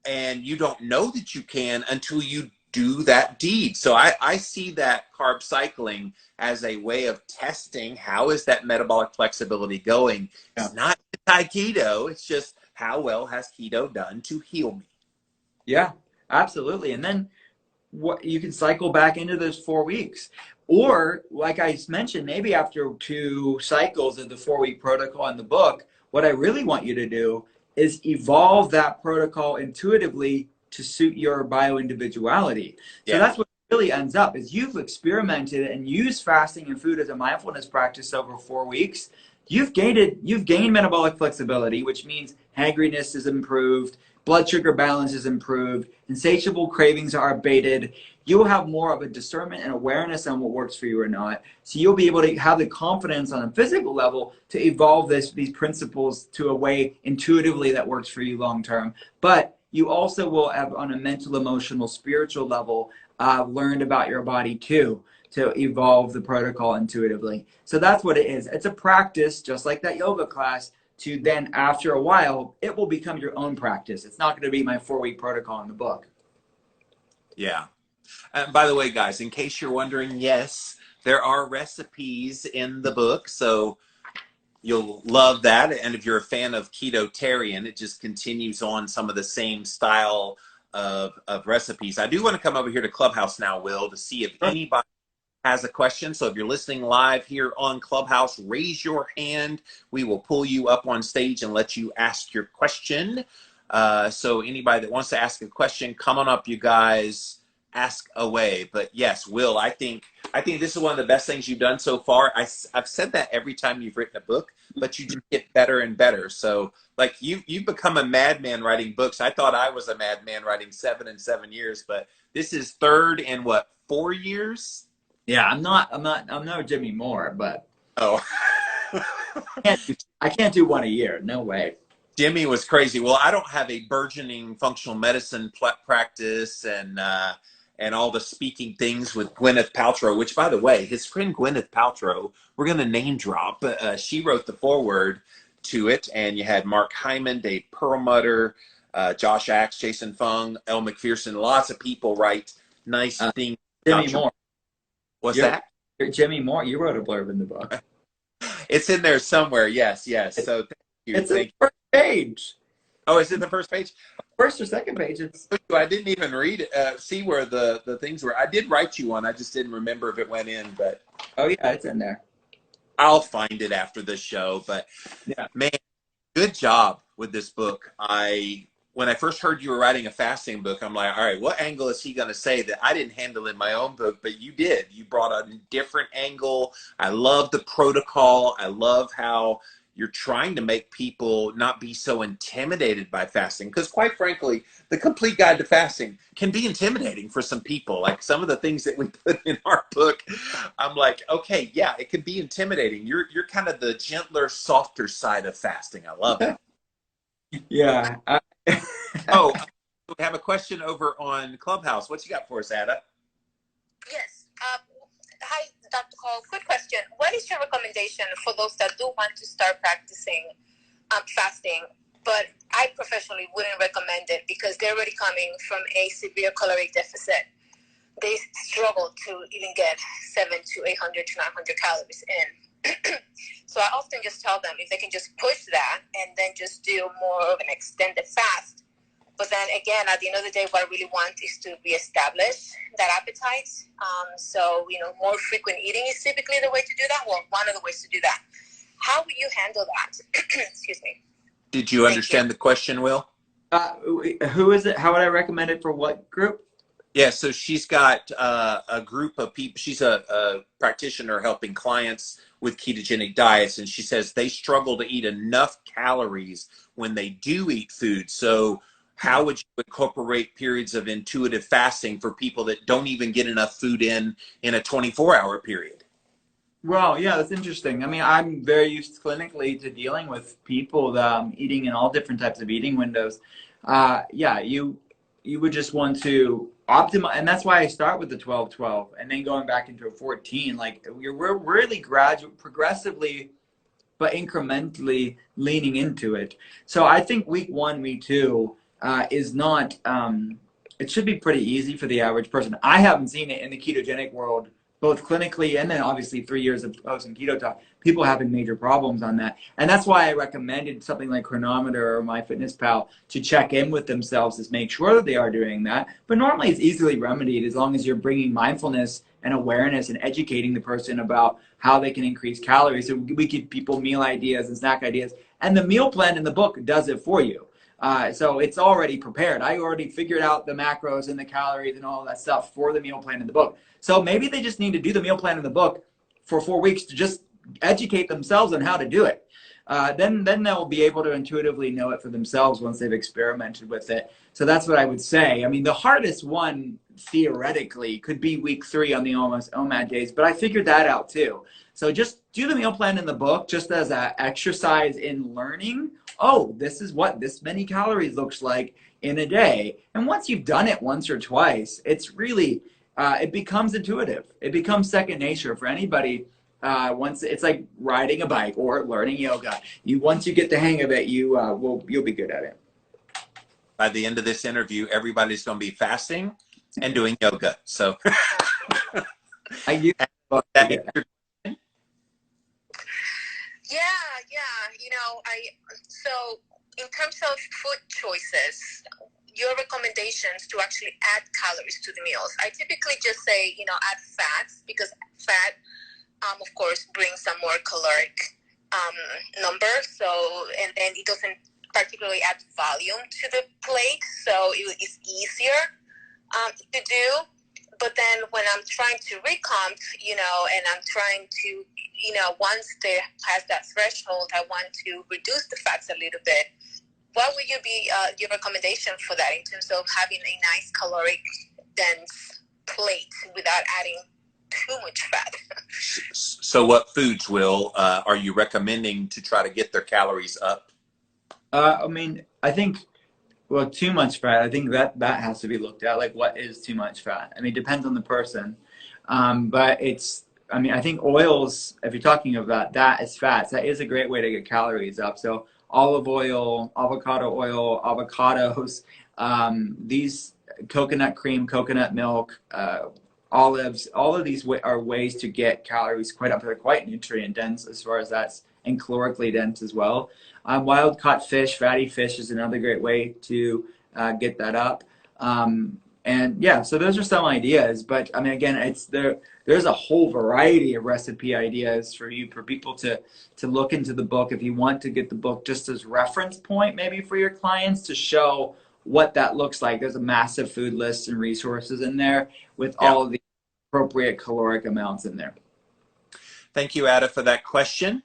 and you don't know that you can until you do that deed. So I see that carb cycling as a way of testing how is that metabolic flexibility going. Yeah. It's not anti-keto, it's just how well has keto done to heal me. Yeah, absolutely. And then what you can cycle back into those 4 weeks. Or like I mentioned, maybe after 2 cycles of the 4-week protocol in the book, what I really want you to do is evolve that protocol intuitively to suit your bio individuality. So that's what it really ends up is you've experimented and used fasting and food as a mindfulness practice over 4 weeks. You've gained metabolic flexibility, which means hangriness is improved, blood sugar balance is improved, insatiable cravings are abated. You'll have more of a discernment and awareness on what works for you or not. So you'll be able to have the confidence on a physical level to evolve these principles to a way intuitively that works for you long term. But you also will have on a mental, emotional, spiritual level learned about your body too, to evolve the protocol intuitively. So that's what it is. It's a practice, just like that yoga class, to then after a while, it will become your own practice. It's not going to be my 4-week protocol in the book. Yeah. By the way, guys, in case you're wondering, yes, there are recipes in the book, so you'll love that. And if you're a fan of KETOTARIAN, it just continues on some of the same style of recipes. I do want to come over here to Clubhouse now, Will, to see if anybody has a question. So if you're listening live here on Clubhouse, raise your hand. We will pull you up on stage and let you ask your question. So anybody that wants to ask a question, come on up, you guys. Ask away. But yes, Will, I think this is one of the best things you've done so far. I've said that every time you've written a book, but you just get better and better. So like you've become a madman writing books. I thought I was a madman writing 7 in 7 years, but this is third in what, 4 years? Yeah, I'm no Jimmy Moore, but oh, I can't do one a year. No way. Jimmy was crazy. Well, I don't have a burgeoning functional medicine practice and all the speaking things with Gwyneth Paltrow, which, by the way, his friend Gwyneth Paltrow, we're going to name drop. She wrote the foreword to it, and you had Mark Hyman, Dave Perlmutter, Josh Axe, Jason Fung, Elle McPherson. Lots of people write nice things. Jimmy Moore. What's that? Jimmy Moore. You wrote a blurb in the book. It's in there somewhere. Yes. So thank you. It's in the first page. Oh, is it the first page? First or second page. I didn't even read it, see where the things were. I did write you one. I just didn't remember if it went in, but. Oh, yeah, it's in there. I'll find it after the show. But, yeah, man, good job with this book. When I first heard you were writing a fasting book, I'm like, all right, what angle is he going to say that I didn't handle in my own book? But you did. You brought a different angle. I love the protocol. I love how you're trying to make people not be so intimidated by fasting. Because quite frankly, the complete guide to fasting can be intimidating for some people. Like some of the things that we put in our book, I'm like, okay, yeah, it can be intimidating. You're kind of the gentler, softer side of fasting. I love it. Yeah. Oh, we have a question over on Clubhouse. What you got for us, Ada? Yes. Hi, Dr. Cole. Quick question. What is your recommendation for those that do want to start practicing fasting, but I professionally wouldn't recommend it because they're already coming from a severe caloric deficit? They struggle to even get 700 to 800 to 900 calories in. So I often just tell them if they can just push that and then just do more of an extended fast. But then again, at the end of the day, what I really want is to reestablish that appetite. So, more frequent eating is typically the way to do that. Well, one of the ways to do that. How would you handle that? Excuse me. Did you understand the question, Will? Who is it? How would I recommend it for what group? Yeah, so she's got a group of people. She's a practitioner helping clients with ketogenic diets, and she says they struggle to eat enough calories when they do eat food. So how would you incorporate periods of intuitive fasting for people that don't even get enough food in a 24-hour period? Well, yeah, that's interesting. I mean, I'm very used clinically to dealing with people that, eating in all different types of eating windows. Yeah, you would just want to optimize, and that's why I start with the 12-12 and then going back into a 14. Like we're really progressively, but incrementally leaning into it. So I think week 1, week 2 is not it should be pretty easy for the average person. I haven't seen it in the ketogenic world, both clinically and then obviously 3 years of hosting Keto Talk, people having major problems on that. And that's why I recommended something like Chronometer or MyFitnessPal to check in with themselves to make sure that they are doing that. But normally it's easily remedied as long as you're bringing mindfulness and awareness and educating the person about how they can increase calories. So we give people meal ideas and snack ideas. And the meal plan in the book does it for you. So it's already prepared. I already figured out the macros and the calories and all that stuff for the meal plan in the book. So maybe they just need to do the meal plan in the book for 4 weeks to just educate themselves on how to do it. Then they'll be able to intuitively know it for themselves once they've experimented with it. So that's what I would say. I mean, the hardest one theoretically could be week 3 on the almost OMAD days, but I figured that out too. So just do the meal plan in the book just as an exercise in learning. Oh, this is what this many calories looks like in a day. And once you've done it once or twice, it's really, it becomes intuitive. It becomes second nature for anybody. Once it's like riding a bike or learning yoga. Once you get the hang of it, you'll be good at it. By the end of this interview, everybody's going to be fasting and doing yoga. So Yeah, so in terms of food choices, your recommendations to actually add calories to the meals. I typically just say, add fats because fat, of course, brings a more caloric number. So, and then it doesn't particularly add volume to the plate. So it's easier to do. But then when I'm trying to recomp, and I'm trying to, once there has that threshold, I want to reduce the fats a little bit. What would be your recommendation for that in terms of having a nice caloric dense plate without adding too much fat? So what foods, Will, are you recommending to try to get their calories up? I mean, I think, well, too much fat, I think that has to be looked at. Like, what is too much fat? I mean, it depends on the person. But I think oils, if you're talking about that as fats, that is a great way to get calories up. So olive oil, avocado oil, avocados, these coconut cream, coconut milk, olives, all of these are ways to get calories quite up. They're quite nutrient dense as far as that's, and calorically dense as well. Wild caught fish, fatty fish is another great way to get that up. And yeah, so those are some ideas. But I mean, again, there's a whole variety of recipe ideas for people to look into the book if you want to get the book just as reference point, maybe for your clients to show what that looks like. There's a massive food list and resources in there with all of the appropriate caloric amounts in there. Thank you, Ada, for that question.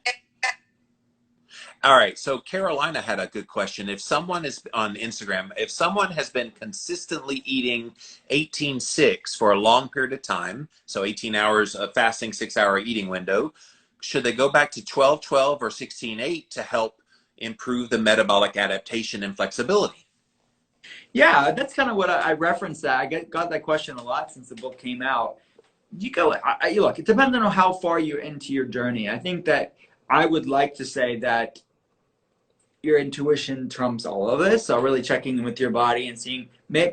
All right, so Carolina had a good question. If someone is on Instagram, if someone has been consistently eating 18-6 for a long period of time, so 18 hours of fasting, 6-hour eating window, should they go back to 12-12 or 16-8 to help improve the metabolic adaptation and flexibility? Yeah, that's kind of what I referenced that. I got that question a lot since the book came out. Look, it depends on how far you're into your journey. I think that I would like to say that your intuition trumps all of this. So really checking in with your body and seeing,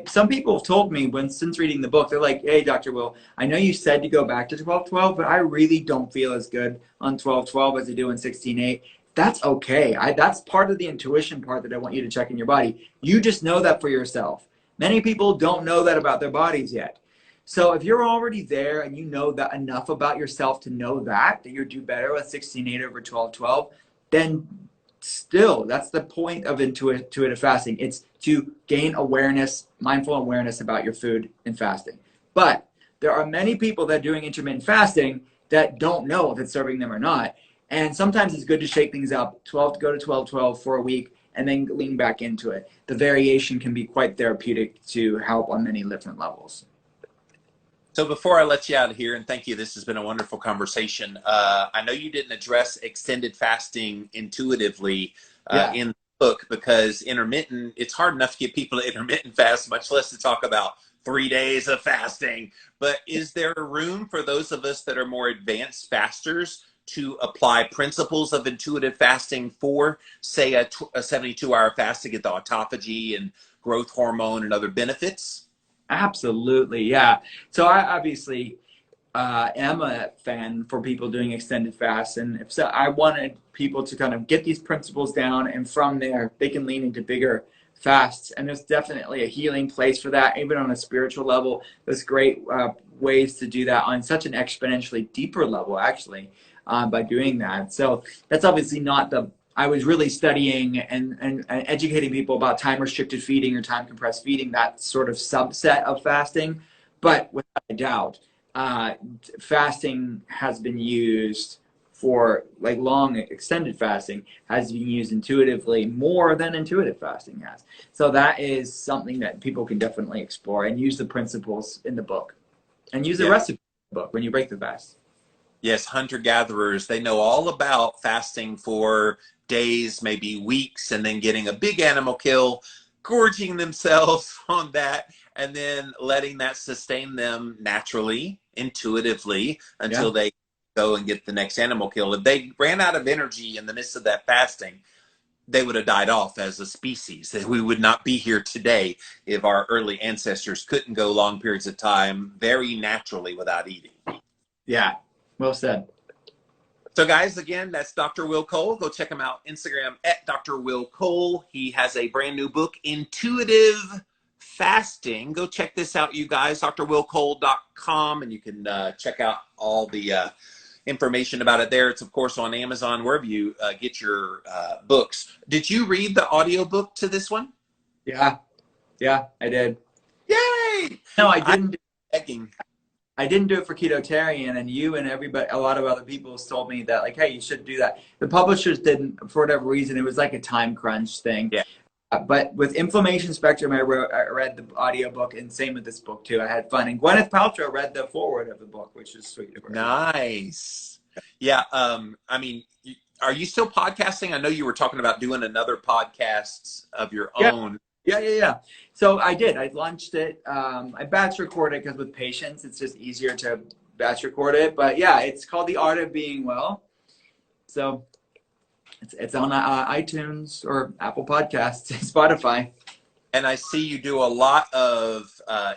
some people have told me since reading the book, they're like, hey, Dr. Will, I know you said to go back to 12-12, but I really don't feel as good on 12-12 as I do in 16-8. That's okay. That's part of the intuition part that I want you to check in your body. You just know that for yourself. Many people don't know that about their bodies yet. So if you're already there and you know that enough about yourself to know that you do better with 16-8 over 12-12, then still, that's the point of intuitive fasting. It's to gain awareness, mindful awareness about your food and fasting. But there are many people that are doing intermittent fasting that don't know if it's serving them or not. And sometimes it's good to shake things up, go to 12-12 for a week, and then lean back into it. The variation can be quite therapeutic to help on many different levels. So before I let you out of here, and thank you, this has been a wonderful conversation. I know you didn't address extended fasting intuitively in the book because it's hard enough to get people to intermittent fast, much less to talk about 3 days of fasting. But is there room for those of us that are more advanced fasters to apply principles of intuitive fasting for, say, a 72-hour fast to get the autophagy and growth hormone and other benefits? Absolutely, yeah. So I obviously am a fan for people doing extended fasts, and if so, I wanted people to kind of get these principles down, and from there they can lean into bigger fasts. And there's definitely a healing place for that, even on a spiritual level. There's great ways to do that on such an exponentially deeper level, actually, by doing that. So that's obviously not the. I was really studying and educating people about time restricted feeding or time compressed feeding, that sort of subset of fasting. But without a doubt, fasting has been used for, like, long extended fasting has been used intuitively more than intuitive fasting has. So that is something that people can definitely explore and use the principles in the book and use the recipe in the book when you break the fast. Yes, hunter-gatherers, they know all about fasting for days, maybe weeks, and then getting a big animal kill, gorging themselves on that, and then letting that sustain them naturally, intuitively, until they go and get the next animal kill. If they ran out of energy in the midst of that fasting, they would have died off as a species. We would not be here today if our early ancestors couldn't go long periods of time very naturally without eating. Yeah, well said. So guys, again, that's Dr. Will Cole. Go check him out Instagram at Dr. Will Cole. He has a brand new book, Intuitive Fasting. Go check this out, you guys, drwillcole.com, and you can check out all the information about it there. It's, of course, on Amazon, wherever you get your books. Did you read the audiobook to this one? Yeah, I did. Yay! No, I didn't. I didn't do it for KETOTARIAN, and you and everybody, a lot of other people told me that, like, hey, you should do that. The publishers didn't, for whatever reason. It was like a time crunch thing. Yeah. But with Inflammation Spectrum, I read the audiobook, and same with this book too. I had fun. And Gwyneth Paltrow read the foreword of the book, which is sweet of her. Nice. Yeah. I mean, are you still podcasting? I know you were talking about doing another podcast of your own. Yeah. So I did. I launched it. I batch recorded because with patients, it's just easier to batch record it. But yeah, it's called The Art of Being Well. So it's on iTunes or Apple Podcasts, Spotify. And I see you do a lot of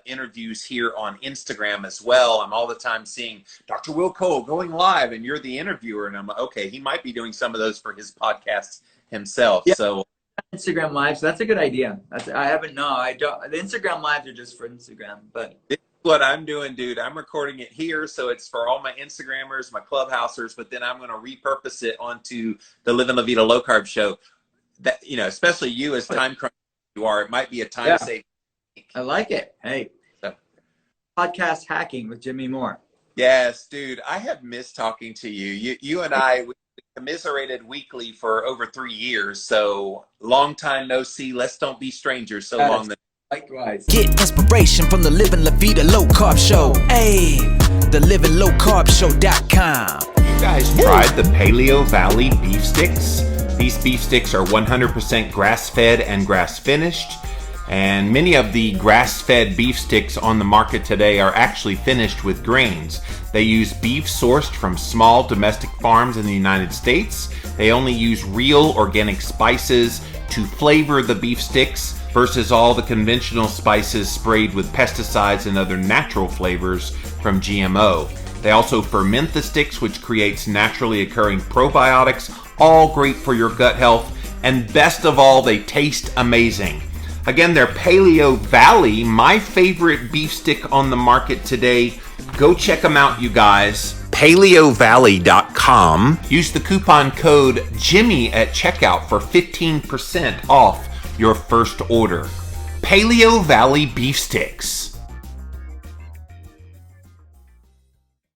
interviews here on Instagram as well. I'm all the time seeing Dr. Will Cole going live, and you're the interviewer. And I'm like, okay, he might be doing some of those for his podcasts himself. Yeah. So Instagram Live, so that's a good idea. I don't. The Instagram Lives are just for Instagram, but this is what I'm doing, dude. I'm recording it here, so it's for all my Instagrammers, my Clubhousers, but then I'm going to repurpose it onto the Living La Vida Low Carb show. That, you know, especially you as time crunch you are, it might be a time save. I like it. Hey, so. Podcast hacking with Jimmy Moore. Yes, dude. I have missed talking to you. You and I, we commiserated weekly for over 3 years. So long time no see. Let's don't be strangers so long. Likewise. Get inspiration from the Living La Vida Low Carb Show. Hey, the livinglowcarbshow.com. You guys tried the Paleo Valley beef sticks? These beef sticks are 100% grass-fed and grass-finished. And many of the grass-fed beef sticks on the market today are actually finished with grains. They use beef sourced from small domestic farms in the United States. They only use real organic spices to flavor the beef sticks versus all the conventional spices sprayed with pesticides and other natural flavors from GMO. They also ferment the sticks, which creates naturally occurring probiotics, all great for your gut health. And best of all, they taste amazing. Again, they're Paleo Valley, my favorite beef stick on the market today. Go check them out, you guys. PaleoValley.com. Use the coupon code Jimmy at checkout for 15% off your first order. Paleo Valley beef sticks.